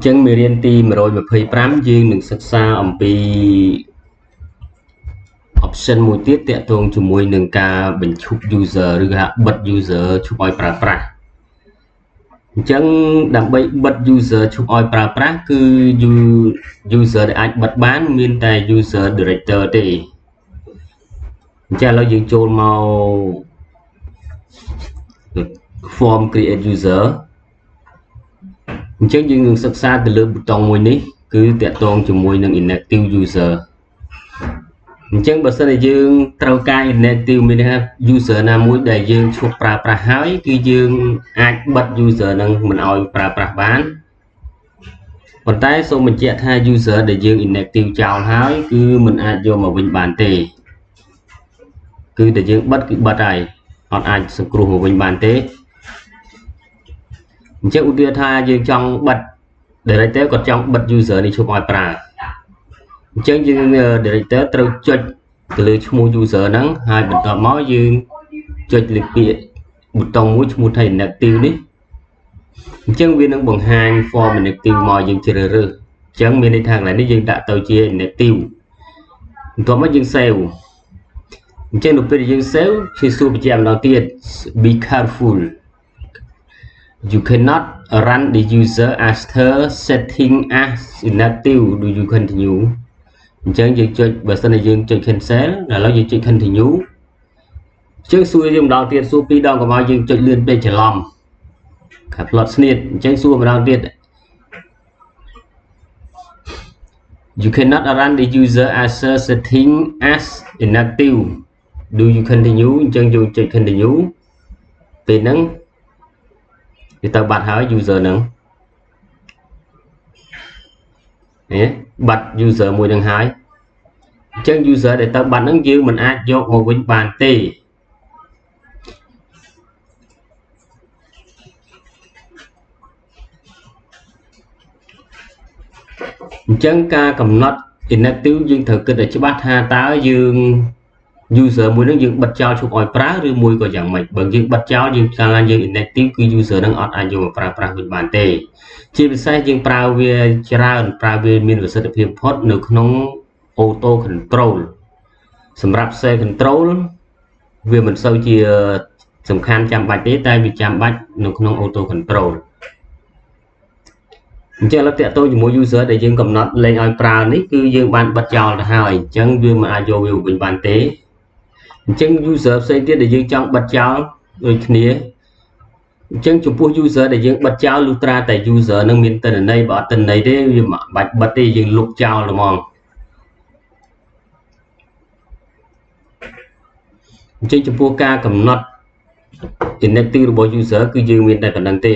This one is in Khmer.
ចឹងមេរៀនទី125យើងនឹងសិក្សាអំពី option មួយទៀតតាក់ទងជាមួយនឹងការបញ្ឈប់ user ឬក៏បិទ user ឈប់ឲ្យប្រើប្រាស់អញ្ចឹងដើម្បីបិទ user ឈប់ឲ្យប្រើប្រាស់គឺ user ដែលអាចបិទបានមានតែ user director ទេអញ្ចឹងឥឡូវយើងចូលមក form create user អញ្ចឹងយើងនឹងសិក្សាទៅលើប៊ូតុងមួយនេះគឺតាក់ទងជាមួយនឹង inactive user អញ្ចឹងបើសិនជាយើងត្រូវការ inactive មានន័យថា user ណាមួយដែលយើងឈប់ប្រើប្រាស់ហើយគឺយើងអាចបិទ user នឹងមិនឲ្យប្រើប្រាស់បានប៉ុន្តែសូមបញ្ជាក់ថា user ដែលយើង inactive ចោលហើយគឺមិនអាចយកមកវិញបានទេគឺតែយើងបិទគឺបិទហើយអត់អាចសង្គ្រោះមកវិញបានទេអញ្ចឹងឧទាហរណ៍ថាយើងចង់បិទ director គាត់ចង់បិទ user នេះឈប់ឲ្យប្រើអញ្ចឹងយើង director ត្រូវចុចទៅលើឈ្មោះ user ហ្នឹងហើយបន្ទាប់មកយើងចុចលើពាក្យប៊ូតុងមួយឈ្មោះថា inactive នេះអញ្ចឹងវានឹងបង្ហាញ form inactive មកយើងជ្រើសរើសអញ្ចឹងមានន័យថាកន្លែងនេះយើងដាក់ទៅជា inactive បន្ទាប់មកយើង save អញ្ចឹងនៅពេលដែលយើង save គឺសួរបញ្ជាក់ម្ដងទៀត be careful you cannot run the user after setting as inactive do you continue អញ្ចឹងយើងចុចបើសិនជាយើងចុច cancel ឥឡូវយើងចុច continue អញ្ចឹងសួរយើងម្ដងទៀតសួរ2ដងកុំឲ្យយើងចុចលឿនពេកច្រឡំខាត់ plot ស្នៀតអញ្ចឹងសួរម្ដងទៀត you cannot run the user after setting as inactive do you continue អញ្ចឹងយើងចុច continue ពេលហ្នឹងវាទៅបាត់ហើយ user ហ្នឹងបាត់ user មួយហ្នឹងហើយអញ្ចឹង user ដែលទៅបាត់ហ្នឹងយើងមិនអាចយកមកវិញបានទេអញ្ចឹងការកំណត់ inactive យើងត្រូវគិតឲ្យច្បាស់ថាតើយើង user មួយហ្នឹងយើងបិទចោលឈប់ឲ្យប្រើឬមួយក៏យ៉ាងម៉េចបើយើងបិទចោលយើងថាយើង inactive គឺ user ហ្នឹងអត់អាចយកមកប្រើប្រាស់វិញបានទេជាពិសេសយើងប្រើវាច្រើនប្រើវាមានប្រសិទ្ធភាពបំផុតនៅក្នុង auto control សម្រាប់ save control វាមិនសូវជាសំខាន់ចាំបាច់ទេតែវាចាំបាច់នៅក្នុង auto control អញ្ចឹងឥឡូវតាក់ទងជាមួយ user ដែលយើងកំណត់លេងឲ្យប្រើនេះគឺយើងបានបិទចោលទៅហើយអញ្ចឹងវាមិនអាចយកវាវិញបានទេអញ្ចឹង user ផ្សេងទៀតដែលយើងចង់បិទចោលដូចគ្នាអញ្ចឹងចំពោះ user ដែលយើងបិទចោលលុះត្រាតែ user នឹងមានទិន្នន័យបើអត់ទិន្នន័យទេវាមិនបាច់បិទទេយើងលុបចោលហ្មងអញ្ចឹងចំពោះការកំណត់ inactive របស់ user គឺយើងមានតែប៉ុណ្្នឹងទេ